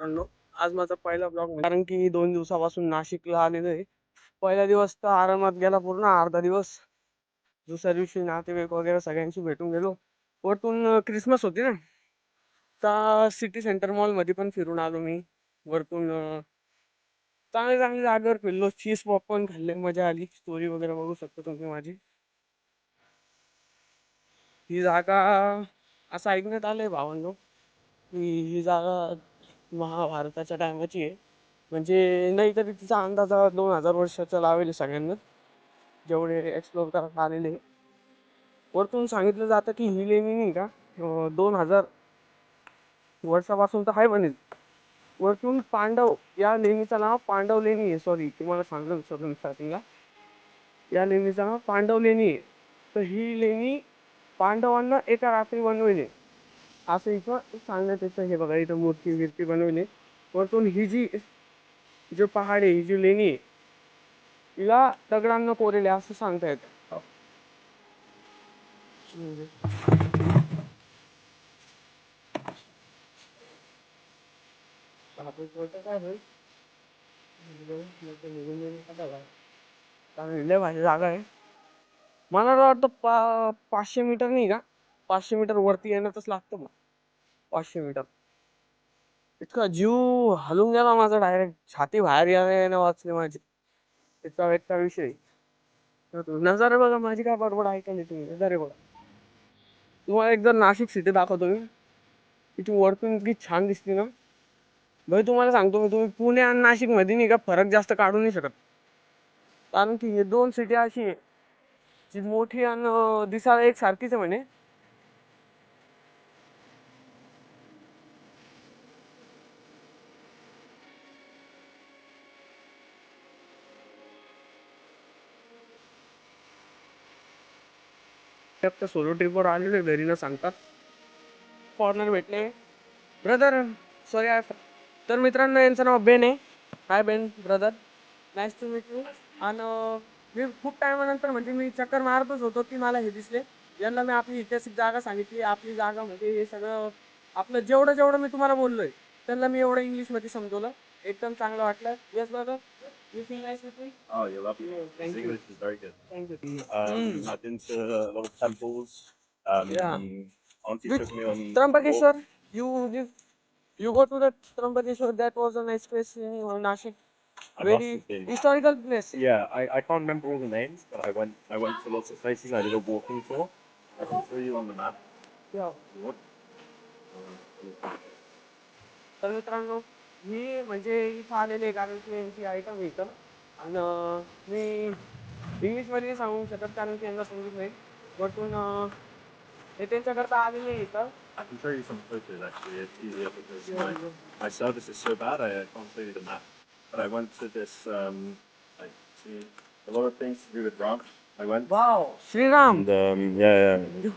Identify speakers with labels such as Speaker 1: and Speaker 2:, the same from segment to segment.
Speaker 1: मित्रांनो, आज माझा पहिला ब्लॉग कारण की 2 दिवसापासून नाशिकला आलेलो आहे. पहिला दिवस तर आरामात गेला पूर्ण अर्धा दिवस. दुसऱ्या दिवशी नातेवाईक वगैरे सगळ्यांशी भेटून गेलो. वरतून क्रिसमस होती ना, तर सिटी सेंटर मॉलमध्ये पण फिरून आलो मी. वरतून चांगल्या चांगल्या जागेवर फिरलो. चीज पॉपकॉर्न खाल्ले, मजा आली. स्टोरी वगैरे बघू शकता तुम्ही माझी. ही जागा असं ऐकण्यात आलंय भावांनो, की ही जागा महाभारताच्या टायमाची आहे. म्हणजे नाही तरी तिचा अंदाजा 2000 वर्षाचा लावेल सगळ्यांना जेवढे एक्सप्लोर करत आलेले. वरतून सांगितलं जातं की ही लेणी नाही का 2000 वर्षापासून तर आहे म्हणे. वरतून पांडव या लेणीचं नाव पांडव लेणी आहे. सॉरी तुम्हाला सांगलं विसरलो स्टार्टिंगला. या लेणीचं नाव पांडव लेणी आहे. तर ही लेणी पांडवांना एका रात्री बनवली असं इथं सांगण्यात येतं. हे बघा इथं मूर्ती बिर्ती बनवली. वरतून ही जी जो पहाड आहे, ही जी लेणी आहे, हिला दगडांना कोरले असं सांगता येतं. काय होईल लय भारी जागा आहे. मला तर वाटतं 500 मीटर नाही का, 500 मीटर वरती येण्यातच लागतं मग. 500 मीटर इतका जीव हलून गेला माझा डायरेक्ट. छाती बाहेर येण्या वाचली माझी. इतका वेगळा विषय. नजारे बघा माझी, काय बरोबर ऐकायला तुम्ही. नजारे बघा. तुम्हाला एकदा नाशिक सिटी दाखवतो मी. इथे वरतून इतकी छान दिसते ना. भाई तुम्हाला सांगतो मी, तुम्ही पुणे आणि नाशिक मध्ये नाही का फरक जास्त काढू नाही शकत. कारण की हे दोन सिटी अशी आहे जी मोठी आणि दिसायला एक सारखीच आहे म्हणे. फक्त सोलो ट्रिपवर आलेले घरी न सांगतात. फॉरनर भेटले ब्रदर. सॉरी तर मित्रांनो, यांचं नाव बेन आहे. Hi Ben brother, nice to meet you. आणि मी खूप टायमानंतर म्हणजे मी चक्कर मारतच होतो की मला हे दिसले. यांना मी आपली ऐतिहासिक जागा सांगितली. आपली जागा म्हणजे हे सगळं आपलं जेवढं जेवढं मी तुम्हाला बोललोय त्यांना मी एवढं इंग्लिशमध्ये समजवलं. एकदम चांगलं वाटलं. Yes brother, you feel nice with me.
Speaker 2: Oh, you're lovely.
Speaker 1: Thank
Speaker 2: His
Speaker 1: you.
Speaker 2: English is very good.
Speaker 1: Thank you.
Speaker 2: I've been to a lot of temples.
Speaker 1: Yeah.
Speaker 2: Auntie
Speaker 1: Which
Speaker 2: took me on a walk.
Speaker 1: Trambakeshwar? You you go to the Trambakeshwar. That was a nice place in Nashik.
Speaker 2: I must
Speaker 1: Very
Speaker 2: have been.
Speaker 1: historical place.
Speaker 2: Yeah, I can't remember all the names, but I went to lots of places. I did a walking tour. I can show you on the map.
Speaker 1: Yeah.
Speaker 2: What?
Speaker 1: तर मित्रांनो, मी म्हणजे इथं आलेले कारण की यांची item इथं. आणि मी इंग्लिशमध्ये सांगू शकत कारण की यांना समजत नाही. वरतून हे त्यांच्याकरता आलेले इथं.
Speaker 2: I can show you some photos actually. It's easier because my service is so bad. I can't show you the map. But I went to this like see a lot of things to do with Ram. I went.
Speaker 1: Wow, Shriram.
Speaker 2: And yeah, yeah.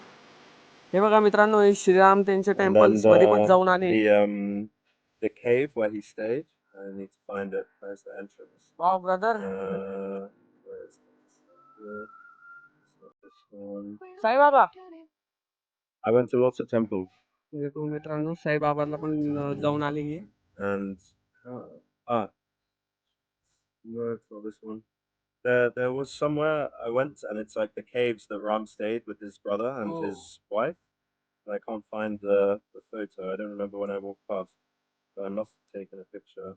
Speaker 1: हे बघा मित्रांनो, हे श्रीराम त्यांच्या
Speaker 2: And then
Speaker 1: temples मध्ये पण जाऊन आले.
Speaker 2: the cave where he stayed. I need to find it. Where's the entrance?
Speaker 1: Wow brother.
Speaker 2: Where is it? It's not this one.
Speaker 1: Saibaba.
Speaker 2: I went to lots of temples.
Speaker 1: मित्रांनो, साईबाबाला पण जाऊन आले की.
Speaker 2: And uh, ah, no, it's not this one. There was somewhere I went, and it's like the caves that Ram stayed with his brother and
Speaker 1: Oh.
Speaker 2: his wife. And I can't find the photo. I don't remember when I walked past. But I must have taken a picture.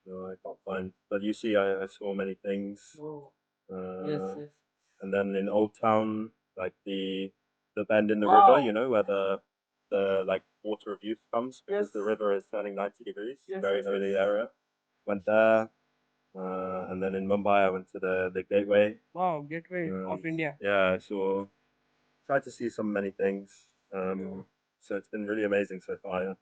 Speaker 2: No, I can't find. But you see, I saw many things.
Speaker 1: Oh. Yes,
Speaker 2: Uh,
Speaker 1: yes.
Speaker 2: and then in Old Town, like the bend in the
Speaker 1: Wow.
Speaker 2: river, you know, where the like water of youth comes because
Speaker 1: Yes.
Speaker 2: the river is turning 90 degrees.
Speaker 1: Yes,
Speaker 2: Very
Speaker 1: yes,
Speaker 2: holy
Speaker 1: yes.
Speaker 2: area. Went there. And then in Mumbai, I went to the gateway.
Speaker 1: Wow, Gateway of India.
Speaker 2: Yeah, I saw, tried to see so many things. So it's been really amazing so far. Yeah.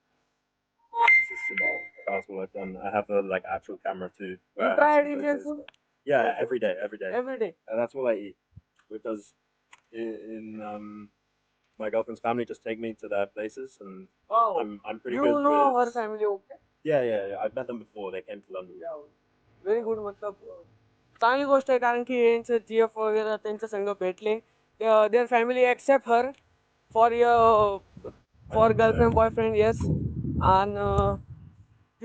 Speaker 2: This is that's what I've done. I have a like actual camera too.
Speaker 1: You
Speaker 2: where I have
Speaker 1: tried
Speaker 2: some
Speaker 1: Indian
Speaker 2: photos.
Speaker 1: food
Speaker 2: Yeah, every day, every day,
Speaker 1: every day.
Speaker 2: and that's all I eat. Because in my girlfriend's family just take me to their places, and
Speaker 1: Wow.
Speaker 2: I'm pretty
Speaker 1: You
Speaker 2: good
Speaker 1: know her
Speaker 2: with.
Speaker 1: family, okay?
Speaker 2: Yeah. I've met them before. They came to London.
Speaker 1: Yeah. Very good. मतलब चांगली गोष्ट आहे कारण की यांचं GF वगैरे त्यांच्या संग भेटले. Their family accept her for your for girlfriend boyfriend, yes. And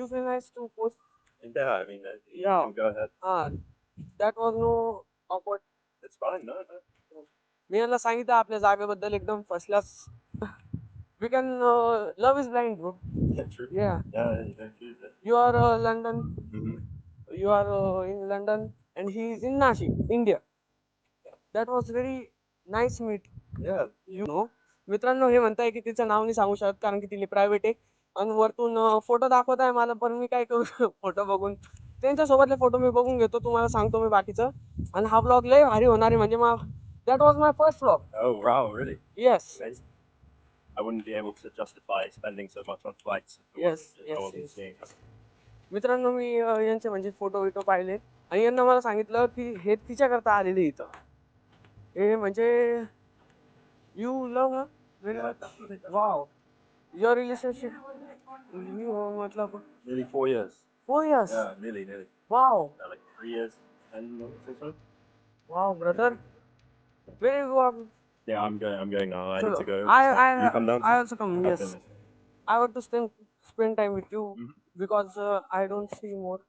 Speaker 1: You feel nice to post?
Speaker 2: Yeah, I mean, you
Speaker 1: Yeah.
Speaker 2: can go ahead.
Speaker 1: That was no awkward.
Speaker 2: It's fine, no.
Speaker 1: मी यांना सांगितलं आपल्या जागेबद्दल एकदम first class. We can love is blind, bro.
Speaker 2: Yeah, true.
Speaker 1: Yeah.
Speaker 2: Yeah, you don't choose it.
Speaker 1: You are London.
Speaker 2: Mm-hmm.
Speaker 1: You are in London, and he is in Nashik, India. That was very nice meet.
Speaker 2: Yeah.
Speaker 1: You know, मित्रांनो हे म्हणताय की तिचं नाव नाही सांगू शकत कारण की तिने प्रायव्हेट आहे आणि वरतून फोटो दाखवत आहे मला पण मी काय करू फोटो बघून त्यांच्यासोबतले फोटो मी बघून घेतो तुम्हाला सांगतो मी बाकीचं आणि हा ब्लॉग लय भारी होणार आहे म्हणजे मग that was my first blog.
Speaker 2: Oh, wow, really?
Speaker 1: Yes.
Speaker 2: Amazing. I wouldn't be able to justify spending so much on flights if it
Speaker 1: Yes,
Speaker 2: wasn't- I
Speaker 1: yes,
Speaker 2: wasn't
Speaker 1: yes.
Speaker 2: seeing it.
Speaker 1: मित्रांनो मी यांचे म्हणजे photo विटो पाहिले आणि यांना मला सांगितलं की हे तिच्याकरता आलेले इथं हे म्हणजे you love her very much. Wow. Your relationship मतलब
Speaker 2: Nearly 4 years.
Speaker 1: 4 years.
Speaker 2: Yeah, nearly.
Speaker 1: Wow.
Speaker 2: Like 3 years, 10 months or so.
Speaker 1: Wow, brother. Very good.
Speaker 2: Yeah, I'm going now. I need to go. You come down?
Speaker 1: I also come.
Speaker 2: Okay,
Speaker 1: Yes.
Speaker 2: nice.
Speaker 1: I want to spend time with you
Speaker 2: Mhm.
Speaker 1: because I don't see more.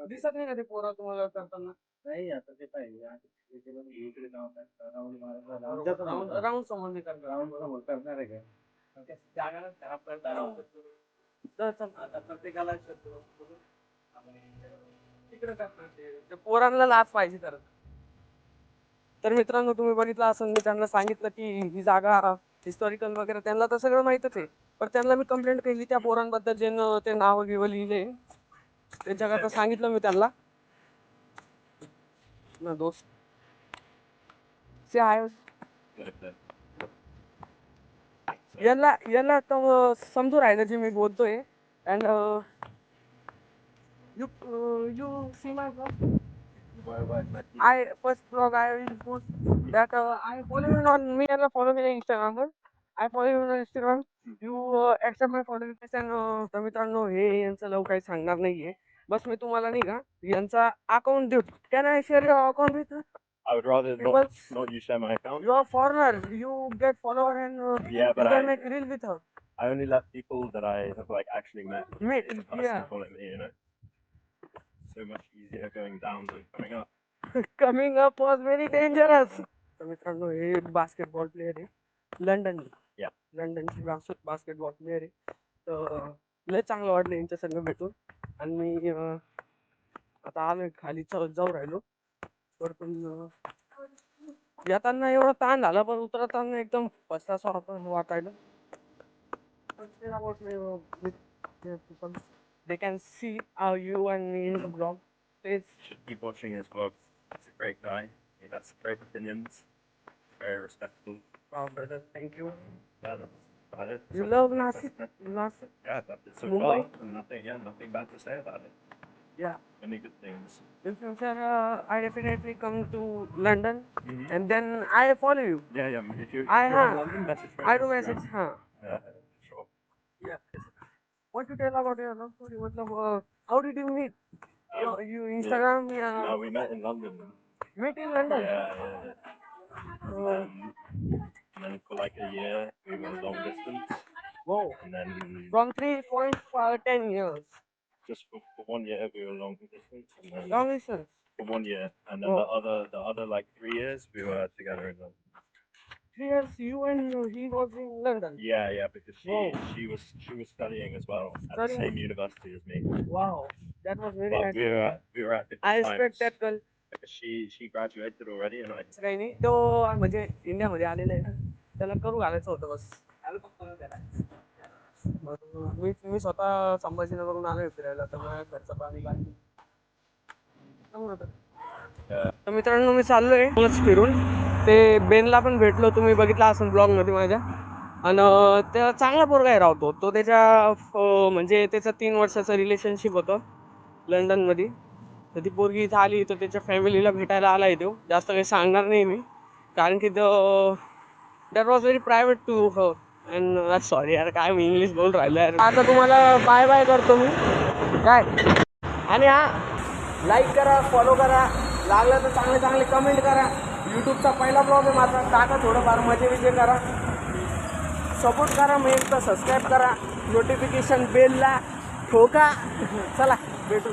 Speaker 1: दिसत नाही का ते पोरा तुम्हाला करताना round संबंधी प्रत्येकाला पोरांना लाच पाहिजे तर मित्रांनो तुम्ही बघितलं असं मी त्यांना सांगितलं की ही जागा हिस्टॉरिकल वगैरे त्यांना तर सगळं माहितच आहे पण त्यांना मी कंप्लेंट केली त्या पोरांबद्दल जे ते नाव बिव लिहिले त्यांच्याकरता सांगितलं मी त्यांना ना दोस्त से आहे यांना तर समजू राहिलं जे मी बोलतोय and you you see my blog. First vlog I will post that I follow you on me and follow me on Instagram. I follow you on Instagram. You accept my follow request and तर मित्रांनो हे यांचं लव काही सांगणार नाहीये बस मी तुम्हाला नाही का यांचा अकाउंट देऊ. Can I share your account with?
Speaker 2: I would rather not you share my account.
Speaker 1: You are foreigner. You get follower and
Speaker 2: Yeah, but
Speaker 1: you can make reel with her.
Speaker 2: I only let people that I have like actually met.
Speaker 1: Yeah.
Speaker 2: Follow me, you know. So much easier going down than coming up.
Speaker 1: Coming up was very dangerous. तर मित्रांनो हे basketball player आहे London.
Speaker 2: Yeah.
Speaker 1: लंडनची basketball player आहे तर लय चांगलं वाटलं यांच्या संग भेटून आणि मी आता आलोय खाली जाऊ राहिलो वरतून येताना एवढा ताण झाला पण उतरताना एकदम पस्तासा वाटायला. They can see how you and me in the vlog.
Speaker 2: Should keep watching his vlogs. He's a great guy. He has great opinions. Very respectful.
Speaker 1: Wow, brother, thank you.
Speaker 2: Yeah, that's about it.
Speaker 1: You love Nashik? Nashik?
Speaker 2: Yeah, that's so
Speaker 1: Mumbai?
Speaker 2: far. Nothing bad to say about it.
Speaker 1: Yeah.
Speaker 2: Many good things.
Speaker 1: In future, I definitely come to London
Speaker 2: Mhm.
Speaker 1: and then I follow you.
Speaker 2: Yeah. If you're
Speaker 1: I
Speaker 2: in
Speaker 1: have.
Speaker 2: London, message me.
Speaker 1: I
Speaker 2: on
Speaker 1: do
Speaker 2: Instagram.
Speaker 1: message.
Speaker 2: Yeah, sure.
Speaker 1: Yeah. What you tell about your love story? मतलब, how did you meet? You Instagram? Yeah.
Speaker 2: No, we met in London.
Speaker 1: Meet in London?
Speaker 2: Yeah. And then for like a year, we went long distance.
Speaker 1: Wow.
Speaker 2: And then
Speaker 1: From 3.10 years.
Speaker 2: just for 1 year, we were long distance. And then
Speaker 1: Long distance.
Speaker 2: for 1 year, and then
Speaker 1: Oh.
Speaker 2: the other like 3 years, we were together in London.
Speaker 1: 3 years you and he was in London.
Speaker 2: Yeah, because
Speaker 1: Whoa.
Speaker 2: she was studying as well at the
Speaker 1: Studying?
Speaker 2: same university as me.
Speaker 1: Wow. That was very
Speaker 2: But
Speaker 1: nice.
Speaker 2: we were at different
Speaker 1: I respect
Speaker 2: times.
Speaker 1: that girl.
Speaker 2: Because she graduated already, and I
Speaker 1: काही नाही तो म्हणजे इंडियामध्ये आलेला आहे ना त्याला करू घालायचं होतं बस. मी स्वतः संभाजीनगरून आलोय फिरायला त्यामुळे खर्च पाणी काय तर मित्रांनो मी चाललोय फिरून ते बेनला पण भेटलो तुम्ही बघितला असेल ब्लॉग मध्ये माझ्या आणि त्या चांगला पोरगा आहे राहतो तो त्याच्या म्हणजे त्याचं 3 वर्षाचं रिलेशनशिप होतं लंडनमध्ये तर ती पोरगी इथं आली तर त्याच्या फॅमिलीला भेटायला आलाय तो जास्त काही सांगणार नाही मी कारण की that was very private to her and sorry यार काय मी इंग्लिश बोलून राहिलो यार. आता तुम्हाला बाय बाय करतो मी काय आणि हा लाईक करा फॉलो करा लागलं तर चांगले कमेंट करा. यूट्यूबचा पहिला ब्लॉग आहे माझा टाका थोडंफार मजे विजे करा. सपोर्ट करा, मग एकदा सबस्क्राईब करा, नोटिफिकेशन बेलला ठोका. चला भेटू.